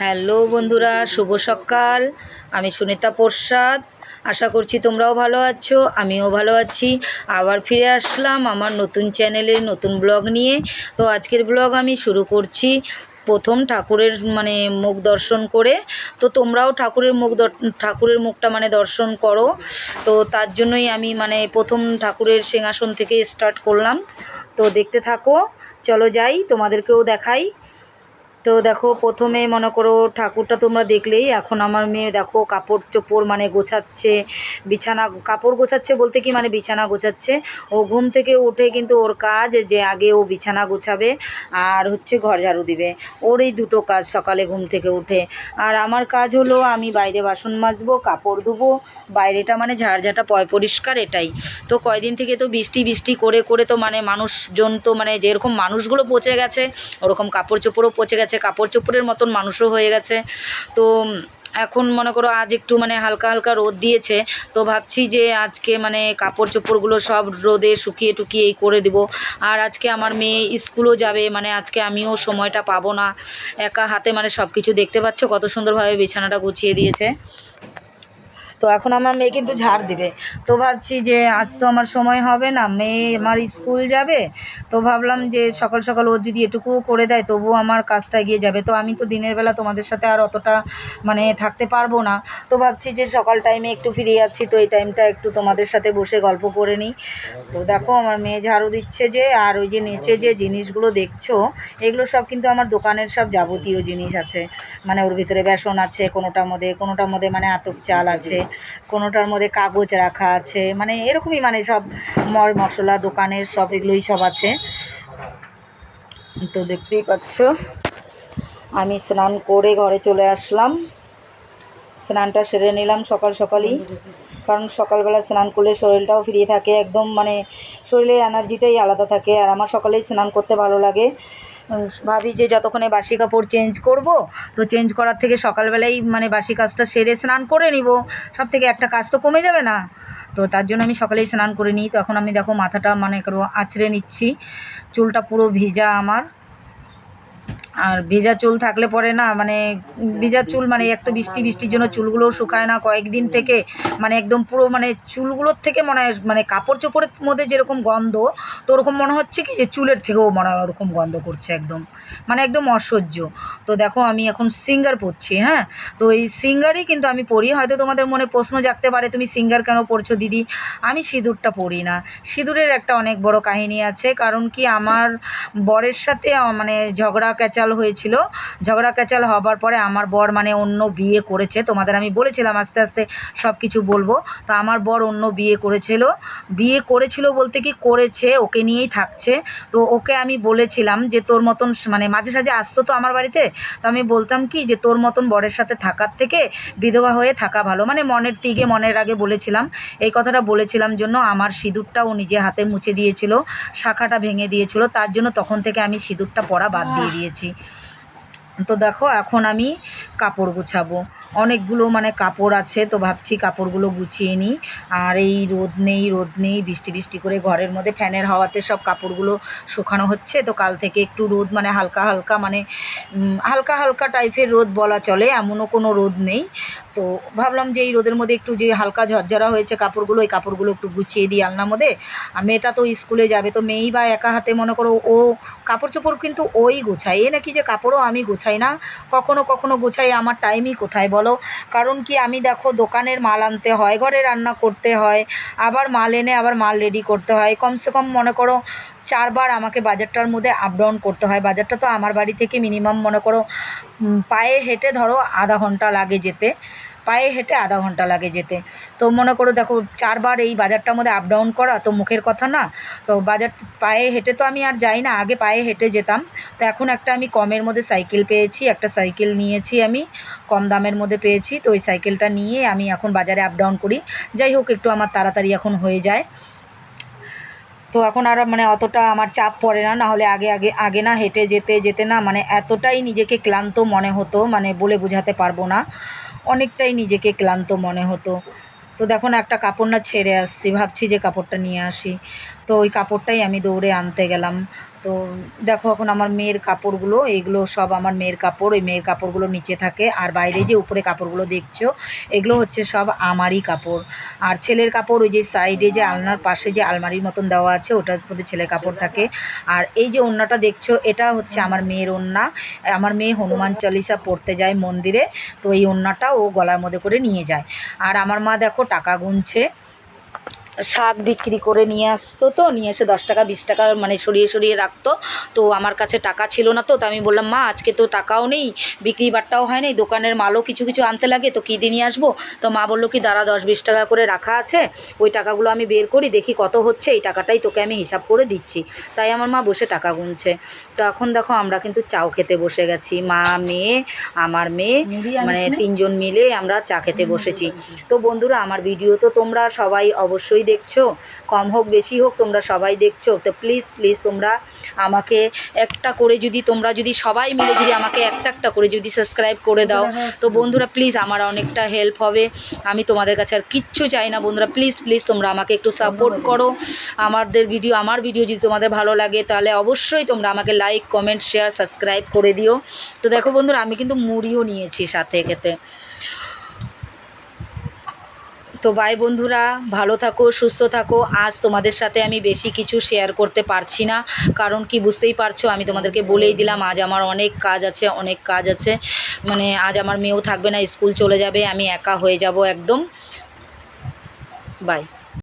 Hello বন্ধুরা, শুভ সকাল। আমি সুনিতা প্রসাদ। আশা করছি তোমরাও ভালো আছো, আমিও ভালো আছি। আবার ফিরে আসলাম আমার নতুন চ্যানেলে নতুন ব্লগ নিয়ে। তো আজকের ব্লগ আমি শুরু করছি প্রথম ঠাকুরের মুখ দর্শন করে। তো তোমরাও ঠাকুরের মুখটা দর্শন করো। তো তার জন্যই আমি প্রথম ঠাকুরের সিংহাসন থেকে স্টার্ট করলাম। তো দেখতে থাকো, চলো যাই, তোমাদেরকেও দেখাই। তো দেখো, প্রথমে মনে করো ঠাকুরটা তোমরা দেখলেই, এখন আমার মেয়ে দেখো কাপড় চোপড় গোছাচ্ছে। কাপড় গোছাচ্ছে বলতে কি বিছানা গোছাচ্ছে। ও ঘুম থেকে উঠে কিন্তু ওর কাজ যে আগে ও বিছানা গোছাবে আর হচ্ছে ঘর ঝাড়ু দিবে। ওর এই দুটো কাজ সকালে ঘুম থেকে উঠে। আর আমার কাজ হলো আমি বাইরে বাসন মাজবো, কাপড় ধুবো, বাইরেটা ঝাড়ঝাটা পরিষ্কার, এটাই। তো কয়দিন থেকে তো বৃষ্টি বৃষ্টি করে করে তো মানুষজন তো যেরকম মানুষগুলো পচে গেছে, ওরকম কাপড় চোপড়ও পচে গেছে, কাপড় চোপড়ের মতন মানুষও হয়ে গেছে। তো এখন মনে করো আজ একটু হালকা হালকা রোদ দিয়েছে। তো ভাবছি যে আজকে কাপড় চোপড়গুলো সব রোদে শুকিয়ে টুকিয়ে এই করে দেবো। আর আজকে আমার মেয়ে স্কুলও যাবে, আজকে আমিও সময়টা পাবো না একা হাতে। সব কিছু দেখতে পাচ্ছ কত সুন্দরভাবে বিছানাটা গুছিয়ে দিয়েছে। তো এখন আমার মেয়ে কিন্তু ঝাড় দিবে। তো ভাবছি যে আজ তো আমার সময় হবে না, মেয়ে আমার স্কুল যাবে। তো ভাবলাম যে সকাল সকাল ও যদি এটুকুও করে দেয় তবুও আমার কাজটা এগিয়ে যাবে। তো আমি তো দিনের বেলা তোমাদের সাথে আর অতটা থাকতে পারবো না। তো ভাবছি যে সকাল টাইমে একটু ফ্রি আছি, তো এই টাইমটা একটু তোমাদের সাথে বসে গল্প করে নিই। তো দেখো আমার মেয়ে ঝাড়ু দিচ্ছে যে, আর ওই যে নিচে যে জিনিসগুলো দেখছো এগুলো সব কিন্তু আমার দোকানের সব যাবতীয় জিনিস আছে। ওর ভিতরে বেসন আছে, কোনোটার মধ্যে আতপ চাল আছে, কোনোটার মধ্যে কাগজ রাখা আছে, এরকমই সব মশলা দোকানের সব এগুলোই সব আছে। তো দেখতেই পাচ্ছ আমি স্নান করে ঘরে চলে আসলাম। স্নানটা সেরে নিলাম সকাল সকালই, কারণ সকালবেলা স্নান করলে শরীরটাও ফ্রি থাকে, একদম শরীরের এনার্জিটাই আলাদা থাকে। আর আমার সকালেই স্নান করতে ভালো লাগে। ভাবি যে যতক্ষণে বাসি কাপড় চেঞ্জ করব, তো চেঞ্জ করার থেকে সকালবেলাই বাসি কাজটা সেরে স্নান করে নিব, সব থেকে একটা কাজ তো কমে যাবে না। তো তার জন্য আমি সকালেই স্নান করে নিই। তো এখন আমি দেখো মাথাটা করো আঁচড়ে নিচ্ছি, চুলটা পুরো ভিজা আমার। আর ভেজা চুল থাকলে পরে না ভেজা চুল এক তো বৃষ্টির জন্য চুলগুলোও শুকায় না কয়েকদিন থেকে। একদম পুরো চুলগুলোর থেকে মনে হয় কাপড় চোপড়ের মধ্যে যেরকম গন্ধ, তো ওরকম মনে হচ্ছে কি যে চুলের থেকেও মনে হয় ওরকম গন্ধ করছে, একদম একদম অসহ্য। তো দেখো আমি এখন সিঙ্গার পরছি। হ্যাঁ, তো এই সিঙ্গারই কিন্তু আমি পরি। হয়তো তোমাদের মনে প্রশ্ন জাগতে পারে তুমি সিঙ্গার কেন পরছো দিদি। আমি সিঁদুরটা পরি না। সিঁদুরের একটা অনেক বড় কাহিনী আছে। কারণ কি আমার বরের সাথে ঝগড়া ক্যাচাল হয়েছিল। ঝগড়া ক্যাচাল হবার পরে আমার বর অন্য বিয়ে করেছে। তোমাদের আমি বলেছিলাম আস্তে আস্তে সব কিছু বলবো। তো আমার বর অন্য বিয়ে করেছিল বলতে কি করেছে, ওকে নিয়েই থাকছে। তো ওকে আমি বলেছিলাম যে তোর মতন মাঝে সাঝে আসতো তো আমার বাড়িতে। তো আমি বলতাম কি যে তোর মতন বরের সাথে থাকার থেকে বিধবা হয়ে থাকা ভালো। মনের তিগে মনের আগে বলেছিলাম। এই কথাটা বলেছিলাম জন্য আমার সিঁদুরটা ও নিজে হাতে মুছে দিয়েছিল, শাখাটা ভেঙে দিয়েছিল। তার জন্য তখন থেকে আমি সিঁদুরটা পরা বাদ দিয়ে দিয়েছি। তো দেখো এখন আমি কাপড় গুছাবো। অনেকগুলো কাপড় আছে, তো ভাবছি কাপড়গুলো গুছিয়ে নিই। আর এই রোদ নেই বৃষ্টি বৃষ্টি করে ঘরের মধ্যে ফ্যানের হাওয়াতে সব কাপড়গুলো শুকানো হচ্ছে। তো কাল থেকে একটু রোদ হালকা হালকা হালকা হালকা টাইপের রোদ বলা চলে, এমনও কোনো রোদ নেই। তো ভাবলাম যে এই রোদের মধ্যে একটু যে হালকা ঝরঝরা হয়েছে কাপড়গুলো, এই কাপড়গুলো একটু গুছিয়ে দিই আলনার মধ্যে। আর মেয়েটা তো স্কুলে যাবে, তো মেয়েই বা একা হাতে মনে করো ও কাপড় চোপড় কিন্তু ওই গোছায়। এ নাকি যে কাপড়ও আমি গোছাই না, কখনো কখনো গোছাই। আমার টাইমই কোথায় বলো। কারণ কি আমি দেখো দোকানের মাল আনতে হয়, ঘরে রান্না করতে হয়, আবার মাল এনে আবার মাল রেডি করতে হয়। কমসে কম মনে করো 4বার আমাকে বাজারটার মধ্যে আপ ডাউন করতে হয়। বাজারটা তো আমার বাড়ি থেকে মিনিমাম মনে করো পায়ে হেঁটে ধরো আধা ঘন্টা লাগে যেতে, পায়ে হেঁটে আধা ঘন্টা লাগে যেতে। তো মনে করো দেখো 4বার এই বাজারটার মধ্যে আপ ডাউন করা তো মুখের কথা না। তো বাজার পায়ে হেঁটে তো আমি আর যাই না, আগে পায়ে হেঁটে যেতাম। তো এখন একটা আমি কমের মধ্যে সাইকেল পেয়েছি, একটা সাইকেল নিয়েছি আমি, কম দামের মধ্যে পেয়েছি। তো ওই সাইকেলটা নিয়ে আমি এখন বাজারে আপ ডাউন করি। যাই হোক একটু আমার তাড়াতাড়ি এখন হয়ে যায়। তো এখন আর অতটা আমার চাপ পড়ে না। না হলে আগে আগে আগে না হেঁটে যেতে যেতে না এতটাই নিজেকে ক্লান্ত মনে হতো, বলে বোঝাতে পারবো না, অনেকটাই নিজেকে ক্লান্ত মনে হতো। তো দেখো না একটা কাপড় না ছেড়ে আসছি, ভাবছি যে কাপড়টা নিয়ে আসি। তো ওই কাপড়টাই আমি দৌড়ে আনতে গেলাম। তো দেখো এখন আমার মেয়ের কাপড়গুলো, এইগুলো সব আমার মেয়ের কাপড়। ওই মেয়ের কাপড়গুলো নিচে থাকে, আর বাইরে যে উপরে কাপড়গুলো দেখছো এগুলো হচ্ছে সব আমারই কাপড়। আর ছেলের কাপড় ওই যে সাইডে যে আলনার পাশে যে আলমারির মতন দেওয়া আছে ওটার মধ্যে ছেলের কাপড় থাকে। আর এই যে ওড়নাটা দেখছো এটা হচ্ছে আমার মেয়ের ওড়না। আমার মেয়ে হনুমান চালিসা পড়তে যায় মন্দিরে, তো এই ওড়নাটা ও গলার মধ্যে করে নিয়ে যায়। আর আমার মা দেখো টাকা গুনছে, শাক বিক্রি করে নিয়ে আসতো, তো নিয়ে এসে 10 টাকা 20 টাকা মানে সরিয়ে সরিয়ে রাখতো। তো আমার কাছে টাকা ছিল না, তো আমি বললাম মা আজকে তো টাকাও নেই, বিক্রি বাট্টাও হয় নাই, দোকানের মালও কিছু কিছু আনতে লাগে, তো কী দিয়ে নিয়ে আসবো। তো মা বললো কি দাঁড়া 10-20 টাকা করে রাখা আছে, ওই টাকাগুলো আমি বের করি দেখি কত হচ্ছে, এই টাকাটাই তোকে আমি হিসাব করে দিচ্ছি। তাই আমার মা বসে টাকা গুনছে। তো এখন দেখো আমরা কিন্তু চাও খেতে বসে গেছি, মা মেয়ে আমার মেয়ে মানে 3জন মিলে আমরা চা খেতে বসেছি। তো বন্ধুরা আমার ভিডিও তো তোমরা সবাই অবশ্যই দেখছো, কম হোক বেশি হোক তোমরা সবাই দেখছো। তো প্লিজ প্লিজ তোমরা আমাকে একটা করে যদি তোমরা যদি সবাই মিলে যদি আমাকে একটা একটা করে যদি সাবস্ক্রাইব করে দাও, তো বন্ধুরা প্লিজ আমার অনেকটা হেল্প হবে। আমি তোমাদের কাছে আর কিচ্ছু চাই না বন্ধুরা, প্লিজ প্লিজ তোমরা আমাকে একটু সাপোর্ট করো। আমার ভিডিও যদি তোমাদের ভালো লাগে তাহলে অবশ্যই তোমরা আমাকে লাইক কমেন্ট শেয়ার সাবস্ক্রাইব করে দিও। তো দেখো বন্ধুরা আমি কিন্তু মুড়িও নিয়েছি সাথে খেতে। তো বাই বন্ধুরা, ভালো থাকো সুস্থ থাকো। আজ তোমাদের সাথে আমি বেশি কিছু শেয়ার করতে পারছি না, কারণ কি বুঝতেই পারছো আমি তোমাদেরকে বলেই দিলাম আজ আমার অনেক কাজ আছে, অনেক কাজ আছে। মানে আজ আমার মেয়েও থাকবে না, স্কুল চলে যাবে, আমি একা হয়ে যাব একদম। বাই।